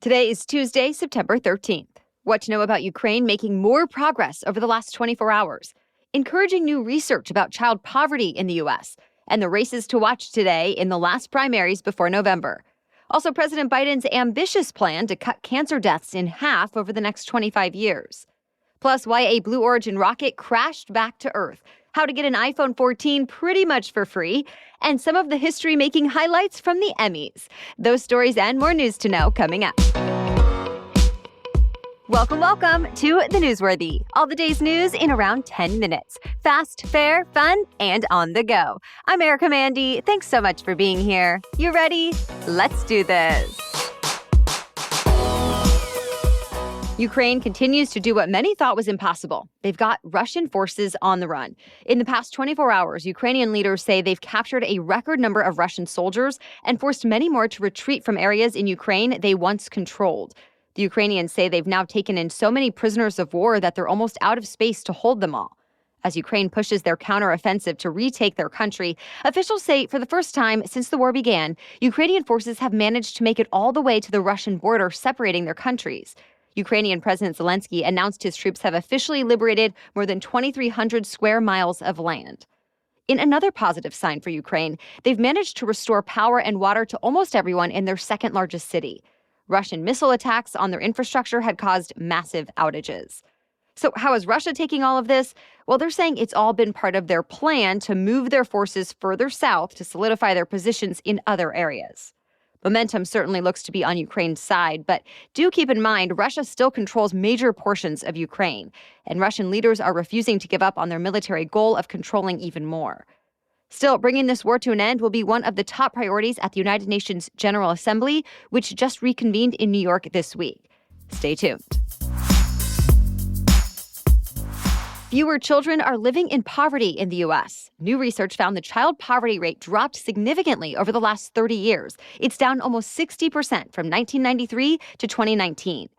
Today is Tuesday, September 13th. What to know about Ukraine making more progress over the last 24 hours, encouraging new research about child poverty in the U.S., and the races to watch today in the last primaries before November. Also, President Biden's ambitious plan to cut cancer deaths in half over the next 25 years. Plus, why a Blue Origin rocket crashed back to Earth, how to get an iPhone 14 pretty much for free, and some of the history-making highlights from the Emmys. Those stories and more news to know coming up. Welcome to The Newsworthy. All the day's news in around 10 minutes. Fast, fair, fun, and on the go. I'm Erica Mandy. Thanks so much for being here. You ready? Let's do this. Ukraine continues to do what many thought was impossible. They've got Russian forces on the run. In the past 24 hours, Ukrainian leaders say they've captured a record number of Russian soldiers and forced many more to retreat from areas in Ukraine they once controlled. The Ukrainians say they've now taken in so many prisoners of war that they're almost out of space to hold them all. As Ukraine pushes their counteroffensive to retake their country, officials say for the first time since the war began, Ukrainian forces have managed to make it all the way to the Russian border, separating their countries. Ukrainian President Zelensky announced his troops have officially liberated more than 2,300 square miles of land. In another positive sign for Ukraine, they've managed to restore power and water to almost everyone in their second largest city. Russian missile attacks on their infrastructure had caused massive outages. So how is Russia taking all of this? Well, they're saying it's all been part of their plan to move their forces further south to solidify their positions in other areas. Momentum certainly looks to be on Ukraine's side, but do keep in mind Russia still controls major portions of Ukraine, and Russian leaders are refusing to give up on their military goal of controlling even more. Still, bringing this war to an end will be one of the top priorities at the United Nations General Assembly, which just reconvened in New York this week. Stay tuned. Fewer children are living in poverty in the U.S. New research found the child poverty rate dropped significantly over the last 30 years. It's down almost 60% from 1993 to 2019.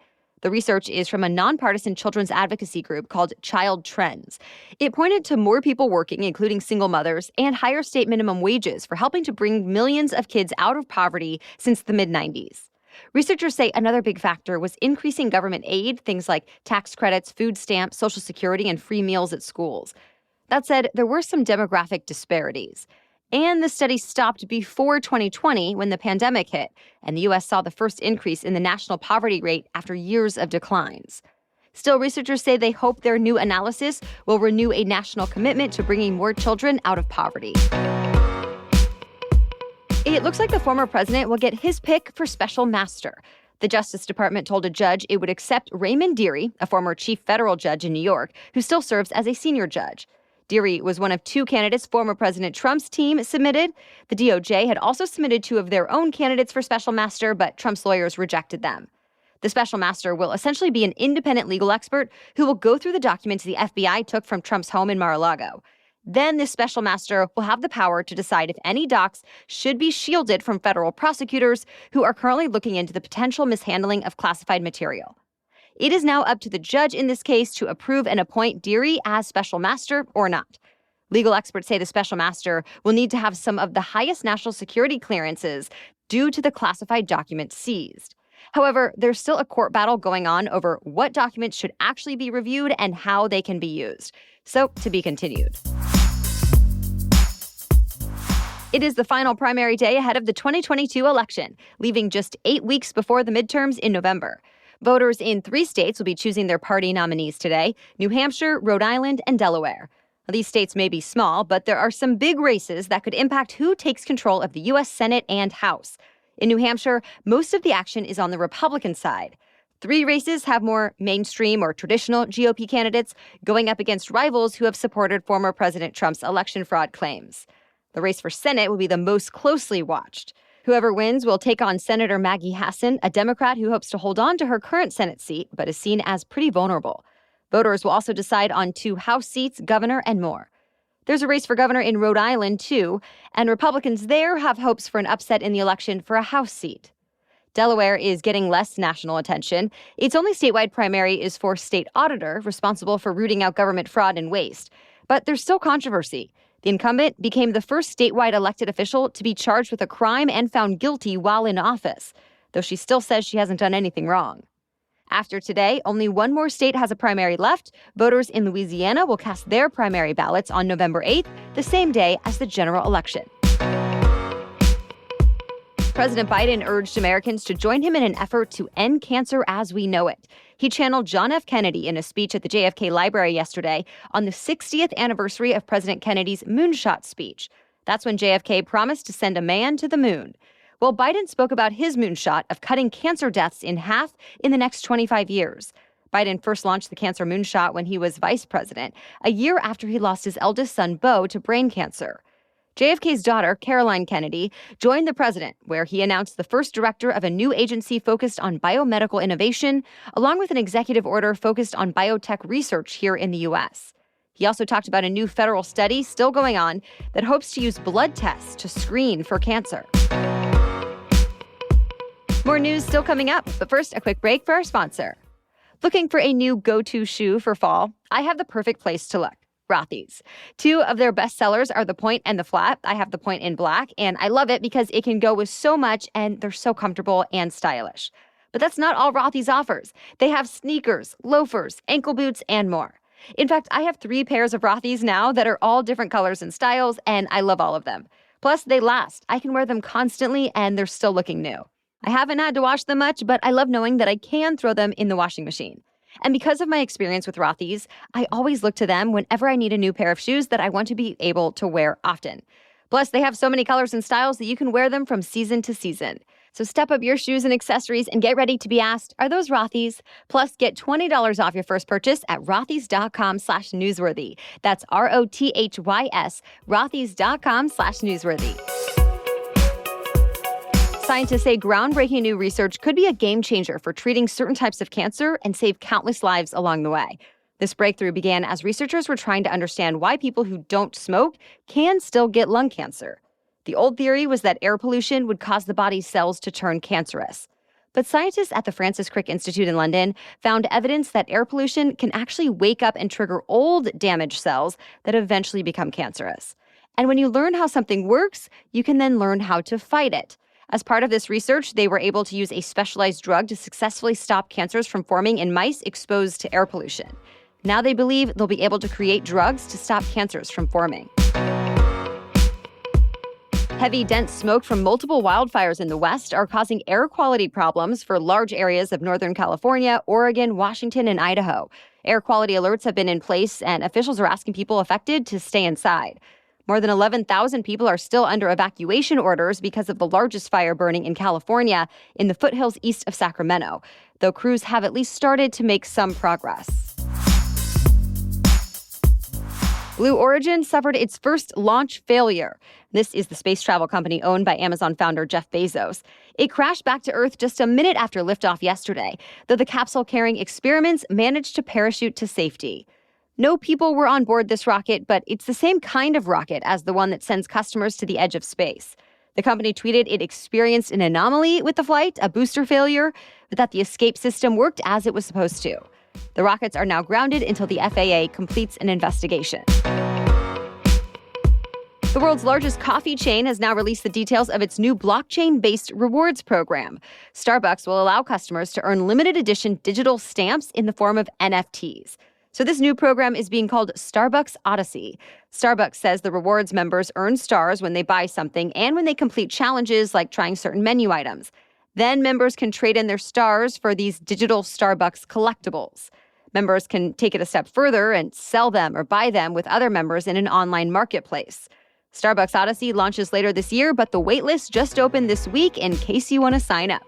The research is from a nonpartisan children's advocacy group called Child Trends. It pointed to more people working, including single mothers, and higher state minimum wages for helping to bring millions of kids out of poverty since the mid-90s. Researchers say another big factor was increasing government aid, things like tax credits, food stamps, Social Security, and free meals at schools. That said, there were some demographic disparities. And the study stopped before 2020 when the pandemic hit, and the U.S. saw the first increase in the national poverty rate after years of declines. Still, researchers say they hope their new analysis will renew a national commitment to bringing more children out of poverty. It looks like the former president will get his pick for special master. The Justice Department told a judge it would accept Raymond Dearie, a former chief federal judge in New York, who still serves as a senior judge. Dearie was one of two candidates former President Trump's team submitted. The DOJ had also submitted two of their own candidates for special master, but Trump's lawyers rejected them. The special master will essentially be an independent legal expert who will go through the documents the FBI took from Trump's home in Mar-a-Lago. Then this special master will have the power to decide if any docs should be shielded from federal prosecutors who are currently looking into the potential mishandling of classified material. It is now up to the judge in this case to approve and appoint Dearie as special master or not. Legal experts say the special master will need to have some of the highest national security clearances due to the classified documents seized. However, there's still a court battle going on over what documents should actually be reviewed and how they can be used. So, to be continued. It is the final primary day ahead of the 2022 election, leaving just 8 weeks before the midterms in November. Voters in 3 states will be choosing their party nominees today: New Hampshire, Rhode Island, and Delaware. These states may be small, but there are some big races that could impact who takes control of the U.S. Senate and House. In New Hampshire, most of the action is on the Republican side. 3 races have more mainstream or traditional GOP candidates going up against rivals who have supported former President Trump's election fraud claims. The race for Senate will be the most closely watched. Whoever wins will take on Senator Maggie Hassan, a Democrat who hopes to hold on to her current Senate seat but is seen as pretty vulnerable. Voters will also decide on 2 House seats, governor, and more. There's a race for governor in Rhode Island, too, and Republicans there have hopes for an upset in the election for a House seat. Delaware is getting less national attention. Its only statewide primary is for state auditor, responsible for rooting out government fraud and waste. But there's still controversy. The incumbent became the first statewide elected official to be charged with a crime and found guilty while in office. though she still says she hasn't done anything wrong. After today, only one more state has a primary left. Voters in Louisiana will cast their primary ballots on November 8th, the same day as the general election. President Biden urged Americans to join him in an effort to end cancer as we know it. He channeled John F. Kennedy in a speech at the JFK Library yesterday on the 60th anniversary of President Kennedy's Moonshot speech. That's when JFK promised to send a man to the moon. Well, Biden spoke about his moonshot of cutting cancer deaths in half in the next 25 years. Biden first launched the cancer moonshot when he was vice president, a year after he lost his eldest son, Beau, to brain cancer. JFK's daughter, Caroline Kennedy, joined the president, where he announced the first director of a new agency focused on biomedical innovation, along with an executive order focused on biotech research here in the U.S. He also talked about a new federal study still going on that hopes to use blood tests to screen for cancer. More news still coming up, but first, a quick break for our sponsor. Looking for a new go-to shoe for fall? I have the perfect place to look. Rothy's. Two of their best sellers are the Point and the Flat. I have the Point in black, and I love it because it can go with so much, and they're so comfortable and stylish. But that's not all Rothy's offers. They have sneakers, loafers, ankle boots, and more. In fact, I have 3 pairs of Rothy's now that are all different colors and styles, and I love all of them. Plus, they last. I can wear them constantly, and they're still looking new. I haven't had to wash them much, but I love knowing that I can throw them in the washing machine. And because of my experience with Rothy's, I always look to them whenever I need a new pair of shoes that I want to be able to wear often. Plus, they have so many colors and styles that you can wear them from season to season. So step up your shoes and accessories and get ready to be asked, are those Rothy's? Plus, get $20 off your first purchase at rothys.com/newsworthy. That's ROTHYS, rothys.com/newsworthy. Scientists say groundbreaking new research could be a game changer for treating certain types of cancer and save countless lives along the way. This breakthrough began as researchers were trying to understand why people who don't smoke can still get lung cancer. The old theory was that air pollution would cause the body's cells to turn cancerous. But scientists at the Francis Crick Institute in London found evidence that air pollution can actually wake up and trigger old damaged cells that eventually become cancerous. And when you learn how something works, you can then learn how to fight it. As part of this research, they were able to use a specialized drug to successfully stop cancers from forming in mice exposed to air pollution. Now they believe they'll be able to create drugs to stop cancers from forming. Heavy, dense smoke from multiple wildfires in the West are causing air quality problems for large areas of Northern California, Oregon, Washington, and Idaho. Air quality alerts have been in place, and officials are asking people affected to stay inside. More than 11,000 people are still under evacuation orders because of the largest fire burning in California in the foothills east of Sacramento, though crews have at least started to make some progress. Blue Origin suffered its first launch failure. This is the space travel company owned by Amazon founder Jeff Bezos. It crashed back to Earth just a minute after liftoff yesterday, though the capsule carrying experiments managed to parachute to safety. No people were on board this rocket, but it's the same kind of rocket as the one that sends customers to the edge of space. The company tweeted it experienced an anomaly with the flight, a booster failure, but that the escape system worked as it was supposed to. The rockets are now grounded until the FAA completes an investigation. The world's largest coffee chain has now released the details of its new blockchain-based rewards program. Starbucks will allow customers to earn limited edition digital stamps in the form of NFTs. So this new program is being called Starbucks Odyssey. Starbucks says the rewards members earn stars when they buy something and when they complete challenges like trying certain menu items. Then members can trade in their stars for these digital Starbucks collectibles. Members can take it a step further and sell them or buy them with other members in an online marketplace. Starbucks Odyssey launches later this year, but the waitlist just opened this week in case you want to sign up.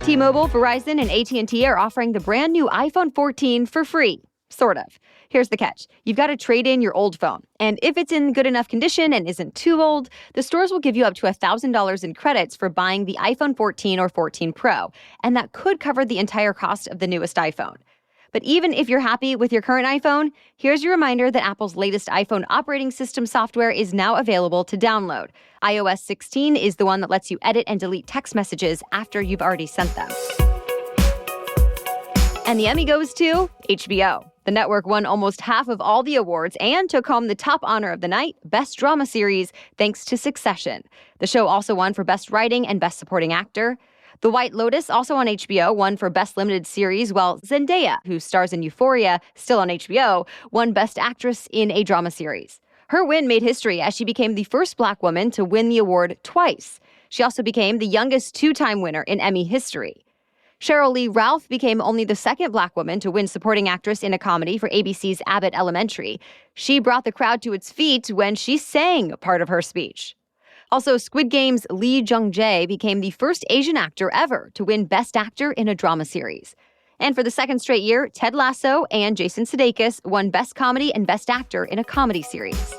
T-Mobile, Verizon, and AT&T are offering the brand new iPhone 14 for free. Sort of. Here's the catch. You've got to trade in your old phone. And if it's in good enough condition and isn't too old, the stores will give you up to $1,000 in credits for buying the iPhone 14 or 14 Pro. And that could cover the entire cost of the newest iPhone. But even if you're happy with your current iPhone, here's your reminder that Apple's latest iPhone operating system software is now available to download. iOS 16 is the one that lets you edit and delete text messages after you've already sent them. And the Emmy goes to HBO. The network won almost half of all the awards and took home the top honor of the night, Best Drama Series, thanks to Succession. The show also won for Best Writing and Best Supporting Actor. The White Lotus, also on HBO, won for Best Limited Series, while Zendaya, who stars in Euphoria, still on HBO, won Best Actress in a Drama Series. Her win made history as she became the first Black woman to win the award twice. She also became the youngest two-time winner in Emmy history. Cheryl Lee Ralph became only the second Black woman to win Supporting Actress in a Comedy for ABC's Abbott Elementary. She brought the crowd to its feet when she sang part of her speech. Also, Squid Game's Lee Jung-jae became the first Asian actor ever to win Best Actor in a Drama Series. And for the second straight year, Ted Lasso and Jason Sudeikis won Best Comedy and Best Actor in a Comedy Series.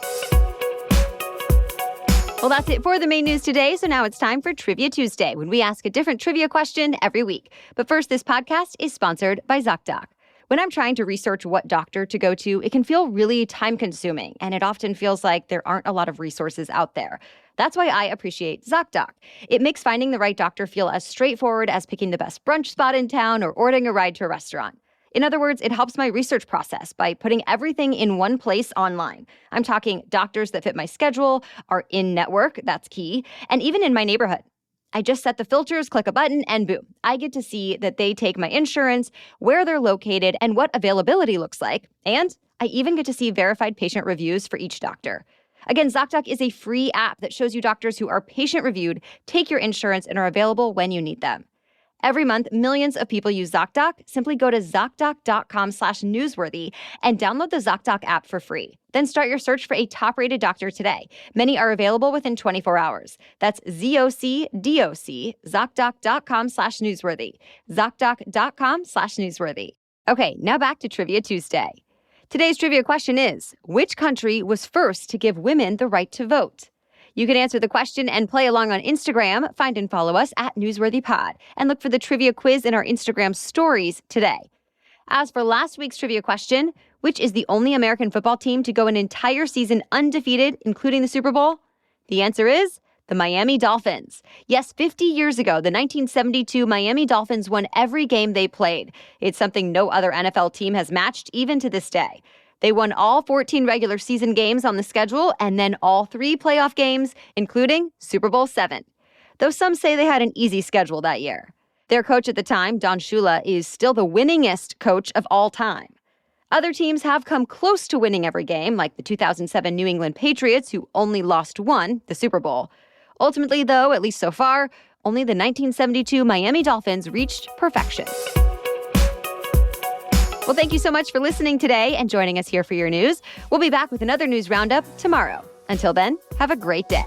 Well, that's it for the main news today, so now it's time for Trivia Tuesday, when we ask a different trivia question every week. But first, this podcast is sponsored by ZocDoc. When I'm trying to research what doctor to go to, it can feel really time-consuming, and it often feels like there aren't a lot of resources out there. That's why I appreciate ZocDoc. It makes finding the right doctor feel as straightforward as picking the best brunch spot in town or ordering a ride to a restaurant. In other words, it helps my research process by putting everything in one place online. I'm talking doctors that fit my schedule, are in-network, that's key, and even in my neighborhood. I just set the filters, click a button, and boom, I get to see that they take my insurance, where they're located, and what availability looks like. And I even get to see verified patient reviews for each doctor. Again, ZocDoc is a free app that shows you doctors who are patient-reviewed, take your insurance, and are available when you need them. Every month, millions of people use ZocDoc. Simply go to ZocDoc.com/newsworthy and download the ZocDoc app for free. Then start your search for a top-rated doctor today. Many are available within 24 hours. That's ZocDoc, ZocDoc.com/newsworthy. ZocDoc.com/newsworthy. Okay, now back to Trivia Tuesday. Today's trivia question is, which country was first to give women the right to vote? You can answer the question and play along on Instagram. Find and follow us at NewsworthyPod. And look for the trivia quiz in our Instagram stories today. As for last week's trivia question, which is the only American football team to go an entire season undefeated, including the Super Bowl? The answer is the Miami Dolphins. Yes, 50 years ago, the 1972 Miami Dolphins won every game they played. It's something no other NFL team has matched even to this day. They won all 14 regular season games on the schedule and then all 3 playoff games, including Super Bowl VII. Though some say they had an easy schedule that year. Their coach at the time, Don Shula, is still the winningest coach of all time. Other teams have come close to winning every game, like the 2007 New England Patriots, who only lost one, the Super Bowl. Ultimately, though, at least so far, only the 1972 Miami Dolphins reached perfection. Well, thank you so much for listening today and joining us here for your news. We'll be back with another news roundup tomorrow. Until then, have a great day.